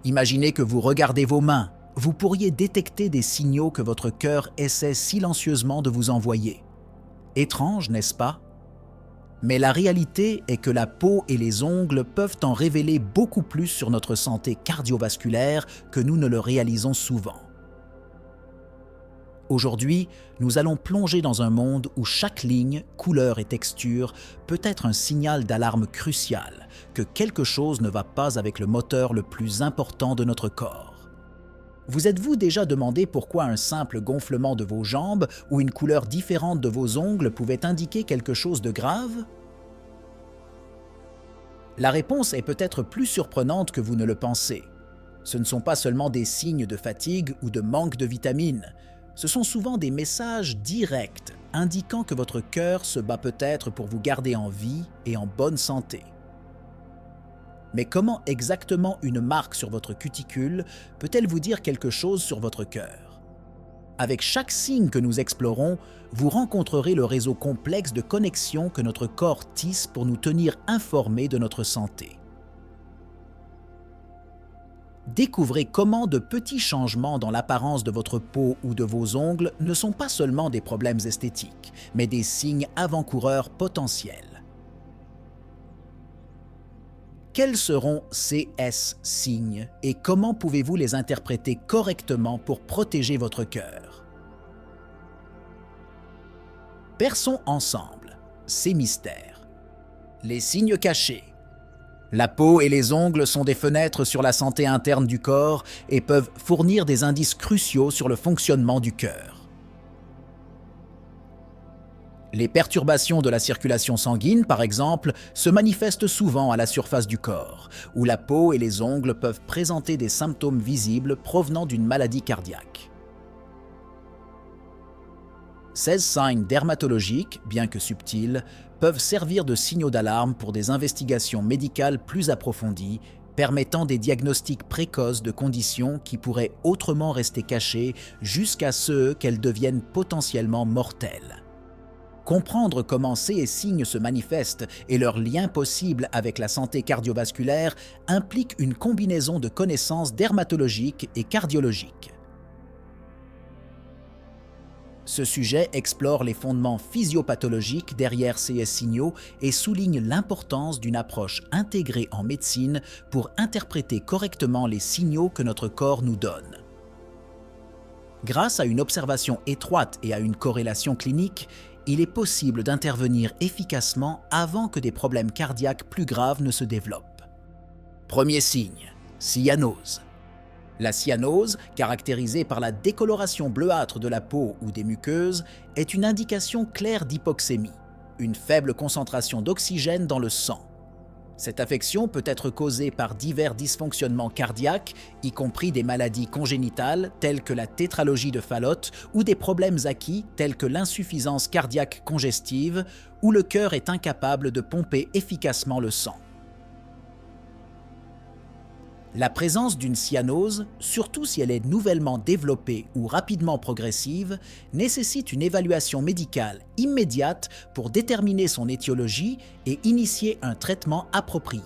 Imaginez que vous regardez vos mains. Vous pourriez détecter des signaux que votre cœur essaie silencieusement de vous envoyer. Étrange, n'est-ce pas? Mais la réalité est que la peau et les ongles peuvent en révéler beaucoup plus sur notre santé cardiovasculaire que nous ne le réalisons souvent. Aujourd'hui, nous allons plonger dans un monde où chaque ligne, couleur et texture peut être un signal d'alarme crucial que quelque chose ne va pas avec le moteur le plus important de notre corps. Vous êtes-vous déjà demandé pourquoi un simple gonflement de vos jambes ou une couleur différente de vos ongles pouvait indiquer quelque chose de grave? La réponse est peut-être plus surprenante que vous ne le pensez. Ce ne sont pas seulement des signes de fatigue ou de manque de vitamines. Ce sont souvent des messages directs indiquant que votre cœur se bat peut-être pour vous garder en vie et en bonne santé. Mais comment exactement une marque sur votre cuticule peut-elle vous dire quelque chose sur votre cœur? Avec chaque signe que nous explorons, vous rencontrerez le réseau complexe de connexions que notre corps tisse pour nous tenir informés de notre santé. Découvrez comment de petits changements dans l'apparence de votre peau ou de vos ongles ne sont pas seulement des problèmes esthétiques, mais des signes avant-coureurs potentiels. Quels seront ces signes et comment pouvez-vous les interpréter correctement pour protéger votre cœur? Perçons ensemble ces mystères. Les signes cachés. La peau et les ongles sont des fenêtres sur la santé interne du corps et peuvent fournir des indices cruciaux sur le fonctionnement du cœur. Les perturbations de la circulation sanguine, par exemple, se manifestent souvent à la surface du corps, où la peau et les ongles peuvent présenter des symptômes visibles provenant d'une maladie cardiaque. Ces signes dermatologiques, bien que subtils, peuvent servir de signaux d'alarme pour des investigations médicales plus approfondies, permettant des diagnostics précoces de conditions qui pourraient autrement rester cachées jusqu'à ce qu'elles deviennent potentiellement mortelles. Comprendre comment ces signes se manifestent et leur lien possible avec la santé cardiovasculaire implique une combinaison de connaissances dermatologiques et cardiologiques. Ce sujet explore les fondements physiopathologiques derrière ces signaux et souligne l'importance d'une approche intégrée en médecine pour interpréter correctement les signaux que notre corps nous donne. Grâce à une observation étroite et à une corrélation clinique, il est possible d'intervenir efficacement avant que des problèmes cardiaques plus graves ne se développent. Premier signe, cyanose. La cyanose, caractérisée par la décoloration bleuâtre de la peau ou des muqueuses, est une indication claire d'hypoxémie, une faible concentration d'oxygène dans le sang. Cette affection peut être causée par divers dysfonctionnements cardiaques, y compris des maladies congénitales telles que la tétralogie de Fallot ou des problèmes acquis tels que l'insuffisance cardiaque congestive, où le cœur est incapable de pomper efficacement le sang. La présence d'une cyanose, surtout si elle est nouvellement développée ou rapidement progressive, nécessite une évaluation médicale immédiate pour déterminer son étiologie et initier un traitement approprié.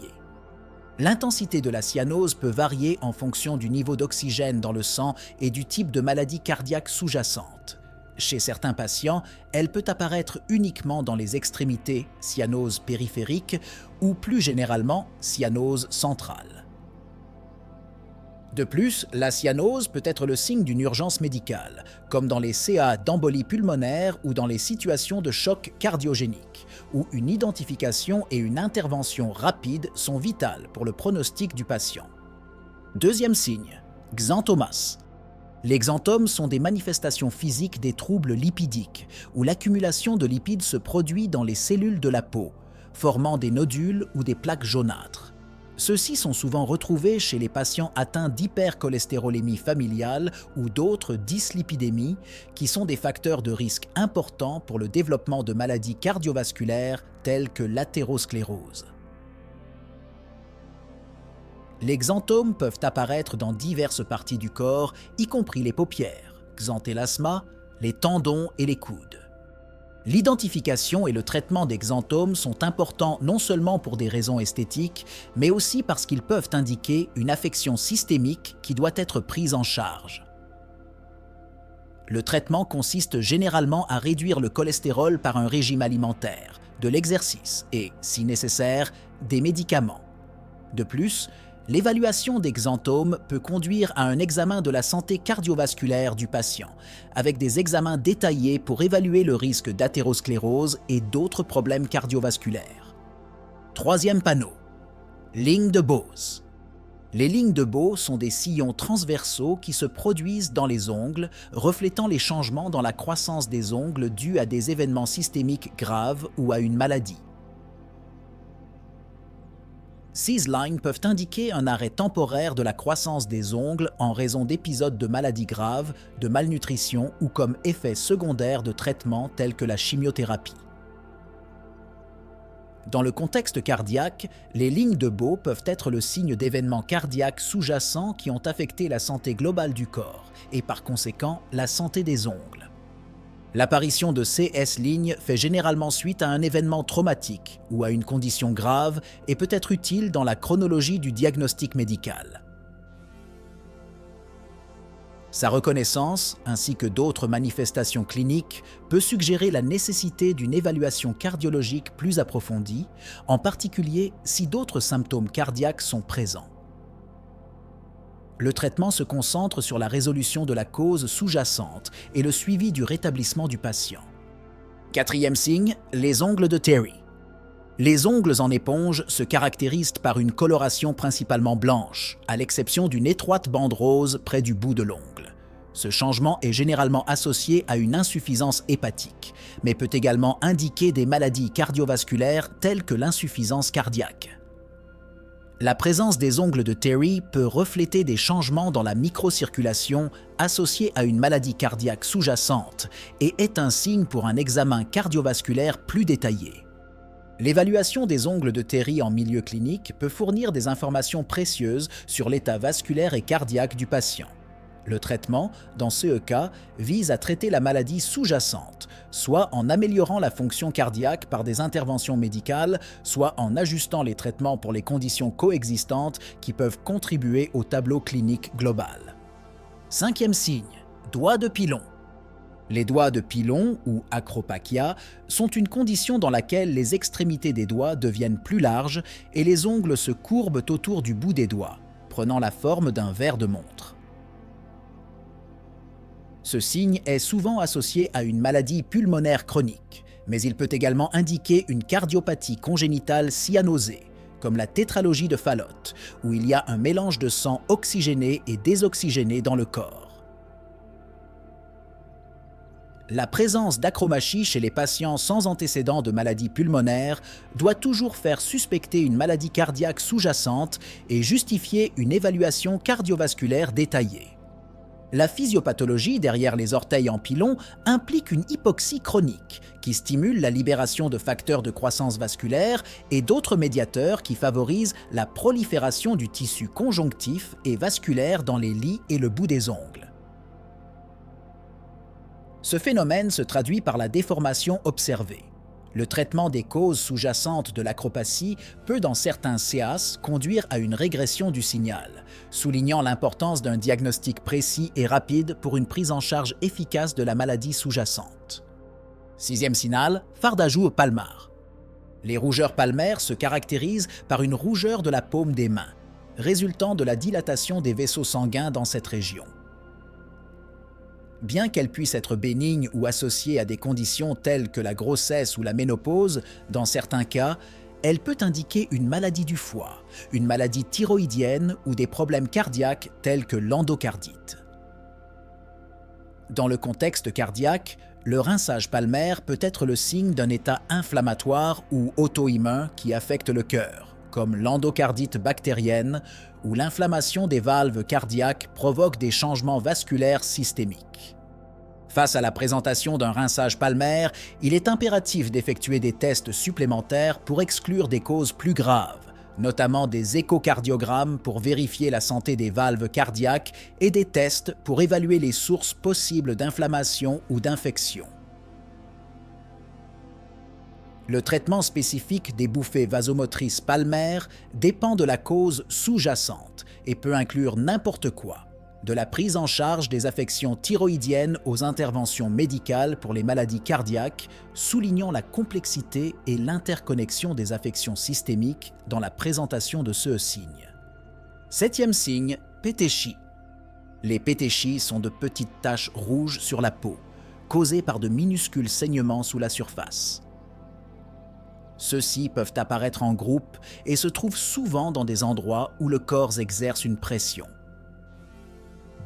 L'intensité de la cyanose peut varier en fonction du niveau d'oxygène dans le sang et du type de maladie cardiaque sous-jacente. Chez certains patients, elle peut apparaître uniquement dans les extrémités, cyanose périphérique, ou plus généralement, cyanose centrale. De plus, la cyanose peut être le signe d'une urgence médicale, comme dans les CA d'embolie pulmonaire ou dans les situations de choc cardiogénique, où une identification et une intervention rapide sont vitales pour le pronostic du patient. Deuxième signe, xanthomas. Les xanthomes sont des manifestations physiques des troubles lipidiques, où l'accumulation de lipides se produit dans les cellules de la peau, formant des nodules ou des plaques jaunâtres. Ceux-ci sont souvent retrouvés chez les patients atteints d'hypercholestérolémie familiale ou d'autres dyslipidémies, qui sont des facteurs de risque importants pour le développement de maladies cardiovasculaires telles que l'athérosclérose. Les xanthomes peuvent apparaître dans diverses parties du corps, y compris les paupières, xanthelasma, les tendons et les coudes. L'identification et le traitement des xanthomes sont importants non seulement pour des raisons esthétiques, mais aussi parce qu'ils peuvent indiquer une affection systémique qui doit être prise en charge. Le traitement consiste généralement à réduire le cholestérol par un régime alimentaire, de l'exercice et, si nécessaire, des médicaments. De plus, l'évaluation des xanthomes peut conduire à un examen de la santé cardiovasculaire du patient, avec des examens détaillés pour évaluer le risque d'athérosclérose et d'autres problèmes cardiovasculaires. Troisième panneau, ligne de Bose. Les lignes de Bose sont des sillons transversaux qui se produisent dans les ongles, reflétant les changements dans la croissance des ongles dus à des événements systémiques graves ou à une maladie. Ces lignes peuvent indiquer un arrêt temporaire de la croissance des ongles en raison d'épisodes de maladies graves, de malnutrition ou comme effet secondaire de traitements tels que la chimiothérapie. Dans le contexte cardiaque, les lignes de Bose peuvent être le signe d'événements cardiaques sous-jacents qui ont affecté la santé globale du corps et par conséquent la santé des ongles. L'apparition de ces S-lignes fait généralement suite à un événement traumatique ou à une condition grave et peut être utile dans la chronologie du diagnostic médical. Sa reconnaissance, ainsi que d'autres manifestations cliniques, peut suggérer la nécessité d'une évaluation cardiologique plus approfondie, en particulier si d'autres symptômes cardiaques sont présents. Le traitement se concentre sur la résolution de la cause sous-jacente et le suivi du rétablissement du patient. Quatrième signe, les ongles de Terry. Les ongles en éponge se caractérisent par une coloration principalement blanche, à l'exception d'une étroite bande rose près du bout de l'ongle. Ce changement est généralement associé à une insuffisance hépatique, mais peut également indiquer des maladies cardiovasculaires telles que l'insuffisance cardiaque. La présence des ongles de Terry peut refléter des changements dans la microcirculation associés à une maladie cardiaque sous-jacente et est un signe pour un examen cardiovasculaire plus détaillé. L'évaluation des ongles de Terry en milieu clinique peut fournir des informations précieuses sur l'état vasculaire et cardiaque du patient. Le traitement, dans ce cas, vise à traiter la maladie sous-jacente, soit en améliorant la fonction cardiaque par des interventions médicales, soit en ajustant les traitements pour les conditions coexistantes qui peuvent contribuer au tableau clinique global. Cinquième signe, doigt de pilon. Les doigts de pilon, ou acropakia, sont une condition dans laquelle les extrémités des doigts deviennent plus larges et les ongles se courbent autour du bout des doigts, prenant la forme d'un verre de montre. Ce signe est souvent associé à une maladie pulmonaire chronique, mais il peut également indiquer une cardiopathie congénitale cyanosée, comme la tétralogie de Fallot, où il y a un mélange de sang oxygéné et désoxygéné dans le corps. La présence d'acromachie chez les patients sans antécédent de maladie pulmonaire doit toujours faire suspecter une maladie cardiaque sous-jacente et justifier une évaluation cardiovasculaire détaillée. La physiopathologie derrière les orteils en pilon implique une hypoxie chronique qui stimule la libération de facteurs de croissance vasculaire et d'autres médiateurs qui favorisent la prolifération du tissu conjonctif et vasculaire dans les lis et le bout des ongles. Ce phénomène se traduit par la déformation observée. Le traitement des causes sous-jacentes de l'acropathie peut, dans certains CAS, conduire à une régression du signal, soulignant l'importance d'un diagnostic précis et rapide pour une prise en charge efficace de la maladie sous-jacente. Sixième signal, fardajour palmar. Les rougeurs palmaires se caractérisent par une rougeur de la paume des mains, résultant de la dilatation des vaisseaux sanguins dans cette région. Bien qu'elle puisse être bénigne ou associée à des conditions telles que la grossesse ou la ménopause, dans certains cas, elle peut indiquer une maladie du foie, une maladie thyroïdienne ou des problèmes cardiaques tels que l'endocardite. Dans le contexte cardiaque, le rinçage palmaire peut être le signe d'un état inflammatoire ou auto-immun qui affecte le cœur, comme l'endocardite bactérienne, où l'inflammation des valves cardiaques provoque des changements vasculaires systémiques. Face à la présentation d'un rinçage palmaire, il est impératif d'effectuer des tests supplémentaires pour exclure des causes plus graves, notamment des échocardiogrammes pour vérifier la santé des valves cardiaques et des tests pour évaluer les sources possibles d'inflammation ou d'infection. Le traitement spécifique des bouffées vasomotrices palmaires dépend de la cause sous-jacente et peut inclure n'importe quoi, de la prise en charge des affections thyroïdiennes aux interventions médicales pour les maladies cardiaques, soulignant la complexité et l'interconnexion des affections systémiques dans la présentation de ce signe. Septième signe, pétéchies. Les pétéchies sont de petites taches rouges sur la peau, causées par de minuscules saignements sous la surface. Ceux-ci peuvent apparaître en groupe et se trouvent souvent dans des endroits où le corps exerce une pression.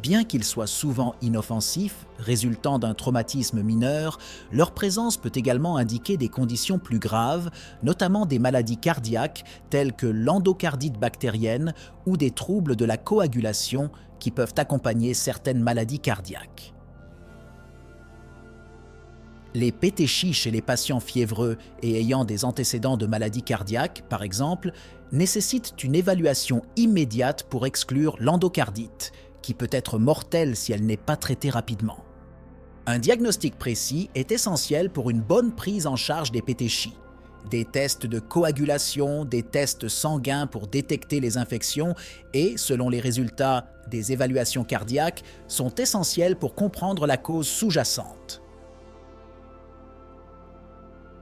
Bien qu'ils soient souvent inoffensifs, résultant d'un traumatisme mineur, leur présence peut également indiquer des conditions plus graves, notamment des maladies cardiaques telles que l'endocardite bactérienne ou des troubles de la coagulation qui peuvent accompagner certaines maladies cardiaques. Les pétéchies chez les patients fiévreux et ayant des antécédents de maladies cardiaques, par exemple, nécessitent une évaluation immédiate pour exclure l'endocardite, qui peut être mortelle si elle n'est pas traitée rapidement. Un diagnostic précis est essentiel pour une bonne prise en charge des pétéchies. Des tests de coagulation, des tests sanguins pour détecter les infections et, selon les résultats des évaluations cardiaques, sont essentiels pour comprendre la cause sous-jacente.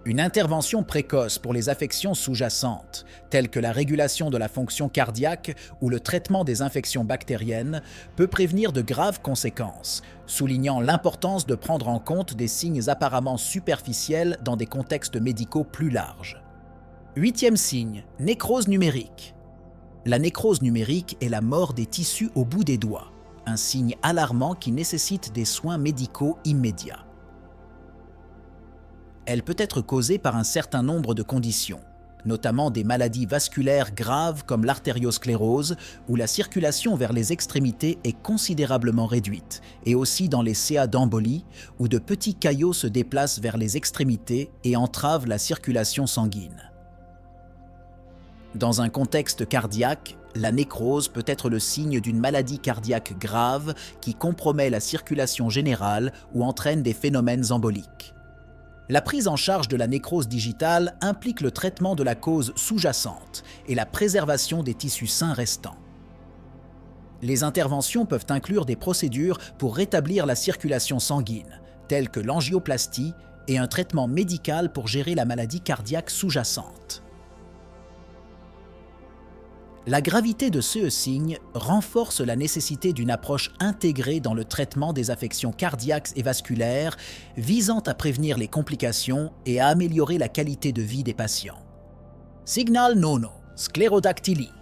Une intervention précoce pour les affections sous-jacentes, telles que la régulation de la fonction cardiaque ou le traitement des infections bactériennes, peut prévenir de graves conséquences, soulignant l'importance de prendre en compte des signes apparemment superficiels dans des contextes médicaux plus larges. Huitième signe, nécrose numérique. La nécrose numérique est la mort des tissus au bout des doigts, un signe alarmant qui nécessite des soins médicaux immédiats. Elle peut être causée par un certain nombre de conditions, notamment des maladies vasculaires graves comme l'artériosclérose, où la circulation vers les extrémités est considérablement réduite, et aussi dans les CA d'embolie, où de petits caillots se déplacent vers les extrémités et entravent la circulation sanguine. Dans un contexte cardiaque, la nécrose peut être le signe d'une maladie cardiaque grave qui compromet la circulation générale ou entraîne des phénomènes emboliques. La prise en charge de la nécrose digitale implique le traitement de la cause sous-jacente et la préservation des tissus sains restants. Les interventions peuvent inclure des procédures pour rétablir la circulation sanguine, telles que l'angioplastie et un traitement médical pour gérer la maladie cardiaque sous-jacente. La gravité de ce signe renforce la nécessité d'une approche intégrée dans le traitement des affections cardiaques et vasculaires, visant à prévenir les complications et à améliorer la qualité de vie des patients. Signal nono, sclérodactylie.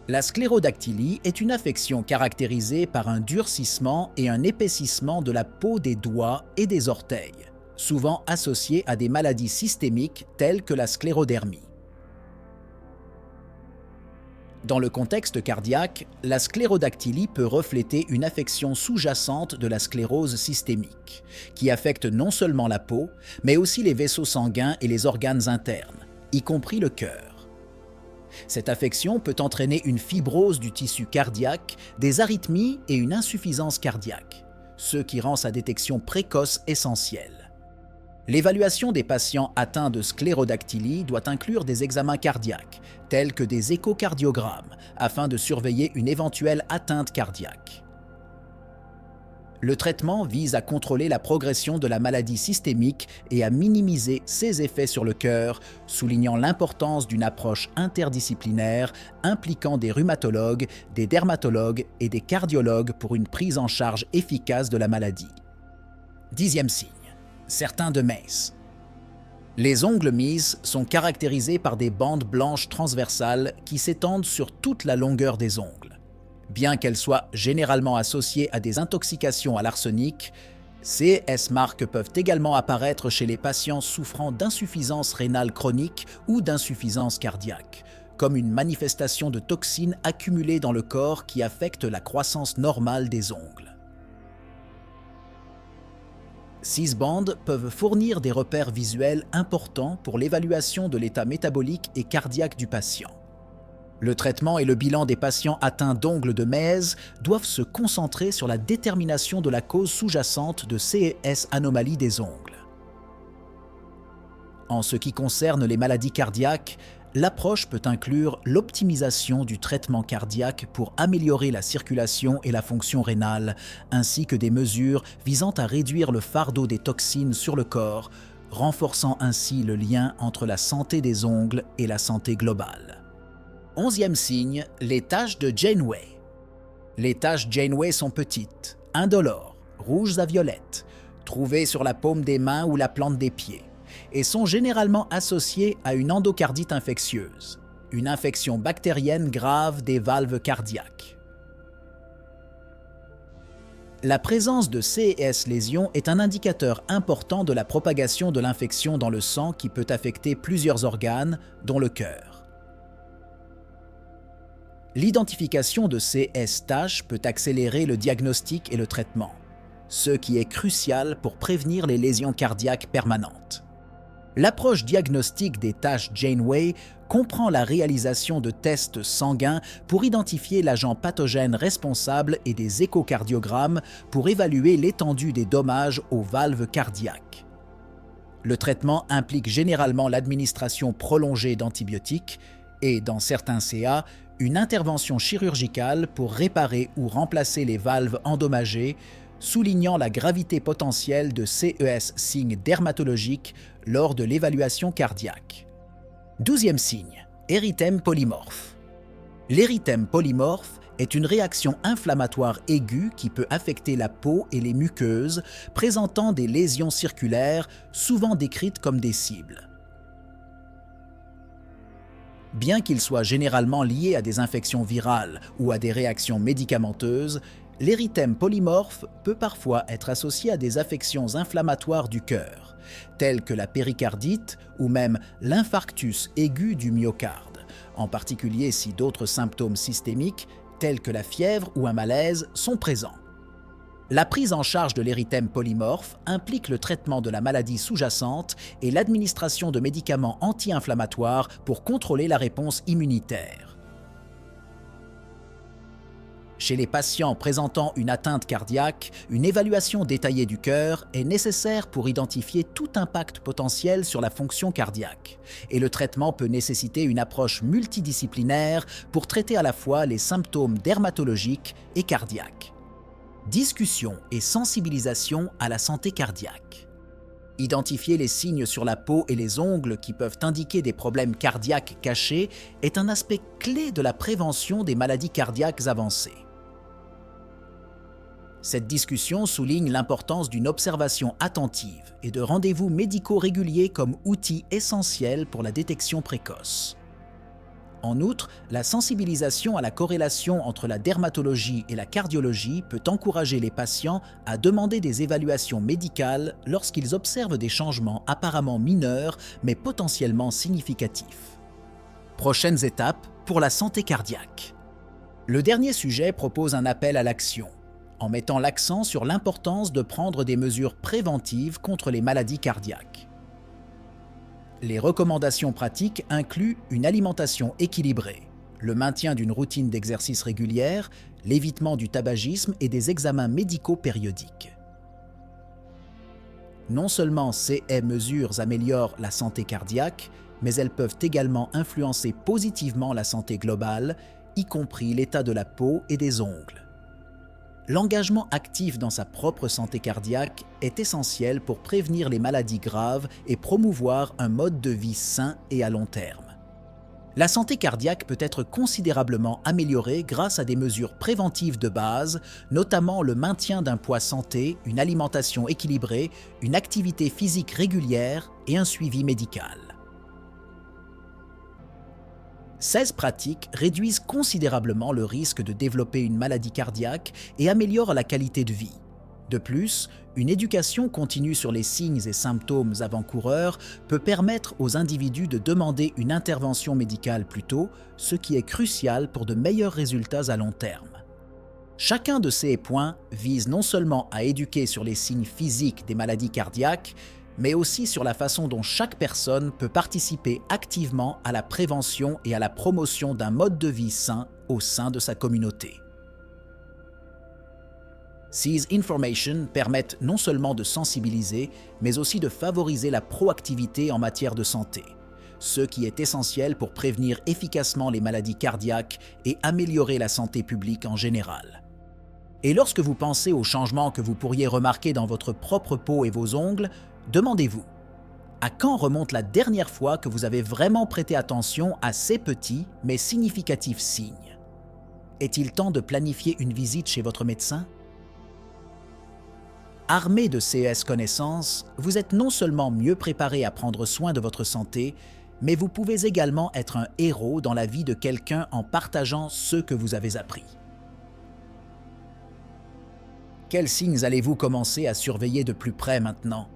La sclérodactylie est une affection caractérisée par un durcissement et un épaississement de la peau des doigts et des orteils, souvent associée à des maladies systémiques telles que la sclérodermie. Dans le contexte cardiaque, la sclérodactylie peut refléter une affection sous-jacente de la sclérose systémique, qui affecte non seulement la peau, mais aussi les vaisseaux sanguins et les organes internes, y compris le cœur. Cette affection peut entraîner une fibrose du tissu cardiaque, des arythmies et une insuffisance cardiaque, ce qui rend sa détection précoce essentielle. L'évaluation des patients atteints de sclérodactylie doit inclure des examens cardiaques, tels que des échocardiogrammes, afin de surveiller une éventuelle atteinte cardiaque. Le traitement vise à contrôler la progression de la maladie systémique et à minimiser ses effets sur le cœur, soulignant l'importance d'une approche interdisciplinaire impliquant des rhumatologues, des dermatologues et des cardiologues pour une prise en charge efficace de la maladie. Dixième signe. Certains de Mace. Les ongles Mease sont caractérisés par des bandes blanches transversales qui s'étendent sur toute la longueur des ongles. Bien qu'elles soient généralement associées à des intoxications à l'arsenic, ces marques peuvent également apparaître chez les patients souffrant d'insuffisance rénale chronique ou d'insuffisance cardiaque, comme une manifestation de toxines accumulées dans le corps qui affectent la croissance normale des ongles. Ces bandes peuvent fournir des repères visuels importants pour l'évaluation de l'état métabolique et cardiaque du patient. Le traitement et le bilan des patients atteints d'ongles de Maze doivent se concentrer sur la détermination de la cause sous-jacente de ces anomalies des ongles. En ce qui concerne les maladies cardiaques, l'approche peut inclure l'optimisation du traitement cardiaque pour améliorer la circulation et la fonction rénale, ainsi que des mesures visant à réduire le fardeau des toxines sur le corps, renforçant ainsi le lien entre la santé des ongles et la santé globale. 11e signe, les taches de Janeway. Les taches Janeway sont petites, indolores, rouges à violettes, trouvées sur la paume des mains ou la plante des pieds, et sont généralement associées à une endocardite infectieuse, une infection bactérienne grave des valves cardiaques. La présence de CES lésions est un indicateur important de la propagation de l'infection dans le sang qui peut affecter plusieurs organes, dont le cœur. L'identification de ces taches peut accélérer le diagnostic et le traitement, ce qui est crucial pour prévenir les lésions cardiaques permanentes. L'approche diagnostique des taches Janeway comprend la réalisation de tests sanguins pour identifier l'agent pathogène responsable et des échocardiogrammes pour évaluer l'étendue des dommages aux valves cardiaques. Le traitement implique généralement l'administration prolongée d'antibiotiques et, dans certains CA, une intervention chirurgicale pour réparer ou remplacer les valves endommagées, soulignant la gravité potentielle de CES signes dermatologiques lors de l'évaluation cardiaque. 12e signe, érythème polymorphe. L'érythème polymorphe est une réaction inflammatoire aiguë qui peut affecter la peau et les muqueuses, présentant des lésions circulaires souvent décrites comme des cibles. Bien qu'il soit généralement lié à des infections virales ou à des réactions médicamenteuses, l'érythème polymorphe peut parfois être associé à des affections inflammatoires du cœur, telles que la péricardite ou même l'infarctus aigu du myocarde, en particulier si d'autres symptômes systémiques, tels que la fièvre ou un malaise, sont présents. La prise en charge de l'érythème polymorphe implique le traitement de la maladie sous-jacente et l'administration de médicaments anti-inflammatoires pour contrôler la réponse immunitaire. Chez les patients présentant une atteinte cardiaque, une évaluation détaillée du cœur est nécessaire pour identifier tout impact potentiel sur la fonction cardiaque, et le traitement peut nécessiter une approche multidisciplinaire pour traiter à la fois les symptômes dermatologiques et cardiaques. Discussion et sensibilisation à la santé cardiaque. Identifier les signes sur la peau et les ongles qui peuvent indiquer des problèmes cardiaques cachés est un aspect clé de la prévention des maladies cardiaques avancées. Cette discussion souligne l'importance d'une observation attentive et de rendez-vous médicaux réguliers comme outil essentiel pour la détection précoce. En outre, la sensibilisation à la corrélation entre la dermatologie et la cardiologie peut encourager les patients à demander des évaluations médicales lorsqu'ils observent des changements apparemment mineurs mais potentiellement significatifs. Prochaines étapes pour la santé cardiaque. Le dernier sujet propose un appel à l'action, en mettant l'accent sur l'importance de prendre des mesures préventives contre les maladies cardiaques. Les recommandations pratiques incluent une alimentation équilibrée, le maintien d'une routine d'exercice régulière, l'évitement du tabagisme et des examens médicaux périodiques. Non seulement ces mesures améliorent la santé cardiaque, mais elles peuvent également influencer positivement la santé globale, y compris l'état de la peau et des ongles. L'engagement actif dans sa propre santé cardiaque est essentiel pour prévenir les maladies graves et promouvoir un mode de vie sain et à long terme. La santé cardiaque peut être considérablement améliorée grâce à des mesures préventives de base, notamment le maintien d'un poids santé, une alimentation équilibrée, une activité physique régulière et un suivi médical. Ces pratiques réduisent considérablement le risque de développer une maladie cardiaque et améliorent la qualité de vie. De plus, une éducation continue sur les signes et symptômes avant-coureurs peut permettre aux individus de demander une intervention médicale plus tôt, ce qui est crucial pour de meilleurs résultats à long terme. Chacun de ces points vise non seulement à éduquer sur les signes physiques des maladies cardiaques, mais aussi sur la façon dont chaque personne peut participer activement à la prévention et à la promotion d'un mode de vie sain au sein de sa communauté. Ces informations permettent non seulement de sensibiliser, mais aussi de favoriser la proactivité en matière de santé, ce qui est essentiel pour prévenir efficacement les maladies cardiaques et améliorer la santé publique en général. Et lorsque vous pensez aux changements que vous pourriez remarquer dans votre propre peau et vos ongles, demandez-vous, à quand remonte la dernière fois que vous avez vraiment prêté attention à ces petits mais significatifs signes? Est-il temps de planifier une visite chez votre médecin? Armé de ces connaissances, vous êtes non seulement mieux préparé à prendre soin de votre santé, mais vous pouvez également être un héros dans la vie de quelqu'un en partageant ce que vous avez appris. Quels signes allez-vous commencer à surveiller de plus près maintenant?